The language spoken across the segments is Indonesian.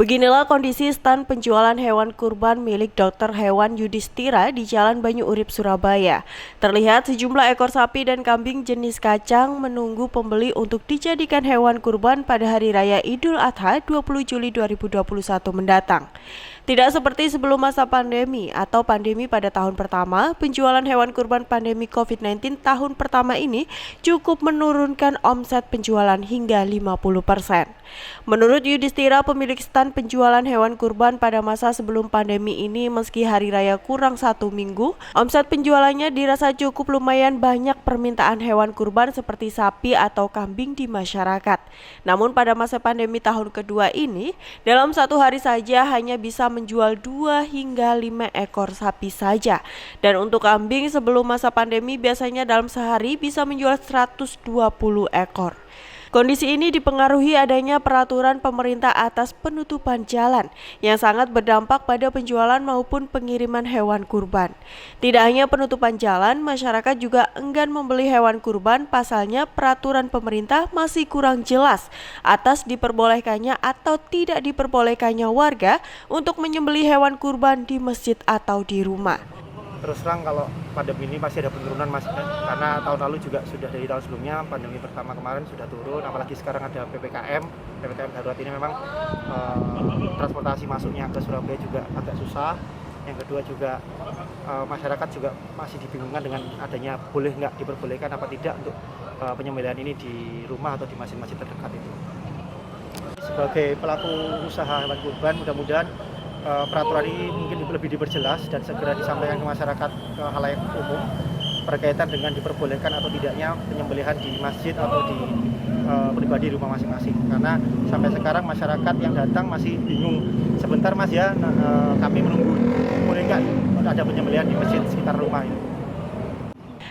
Beginilah kondisi stan penjualan hewan kurban milik Dokter Hewan Yudhistira di Jalan Banyu Urip, Surabaya. Terlihat sejumlah ekor sapi dan kambing jenis kacang menunggu pembeli untuk dijadikan hewan kurban pada Hari Raya Idul Adha 20 Juli 2021 mendatang. Tidak seperti sebelum masa pandemi atau pandemi pada tahun pertama, penjualan hewan kurban pandemi COVID-19 tahun pertama ini cukup menurunkan omset penjualan hingga 50%. Menurut Yudhistira, pemilik stan penjualan hewan kurban pada masa sebelum pandemi ini, meski hari raya kurang 1 minggu, omset penjualannya dirasa cukup lumayan banyak permintaan hewan kurban seperti sapi atau kambing di masyarakat. Namun pada masa pandemi tahun kedua ini, dalam satu hari saja hanya bisa menjual 2 hingga 5 ekor sapi saja. Dan untuk kambing sebelum masa pandemi biasanya dalam sehari bisa menjual 120 ekor. Kondisi ini dipengaruhi adanya peraturan pemerintah atas penutupan jalan yang sangat berdampak pada penjualan maupun pengiriman hewan kurban. Tidak hanya penutupan jalan, masyarakat juga enggan membeli hewan kurban, pasalnya peraturan pemerintah masih kurang jelas atas diperbolehkannya atau tidak diperbolehkannya warga untuk menyembelih hewan kurban di masjid atau di rumah. Terus terang kalau pandemi ini masih ada penurunan karena tahun lalu juga sudah dari tahun sebelumnya pandemi pertama kemarin sudah turun, apalagi sekarang ada PPKM darurat ini memang transportasi masuknya ke Surabaya juga agak susah. Yang kedua juga masyarakat juga masih dibingungkan dengan adanya boleh nggak diperbolehkan apa tidak untuk penyembelihan ini di rumah atau di masjid-masjid terdekat itu. Sebagai pelaku usaha hewan kurban, mudah-mudahan peraturan ini mungkin lebih diperjelas dan segera disampaikan ke masyarakat, ke khalayak umum berkaitan dengan diperbolehkan atau tidaknya penyembelihan di masjid atau di pribadi rumah masing-masing. Karena sampai sekarang masyarakat yang datang masih bingung. Sebentar mas ya, kami menunggu boleh nggak ada penyembelihan di masjid sekitar rumah ini.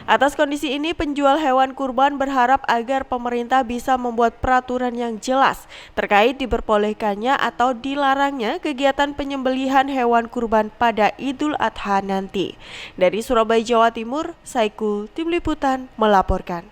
Atas kondisi ini, penjual hewan kurban berharap agar pemerintah bisa membuat peraturan yang jelas terkait diperbolehkannya atau dilarangnya kegiatan penyembelihan hewan kurban pada Idul Adha nanti. Dari Surabaya, Jawa Timur, Saiku, Tim Liputan melaporkan.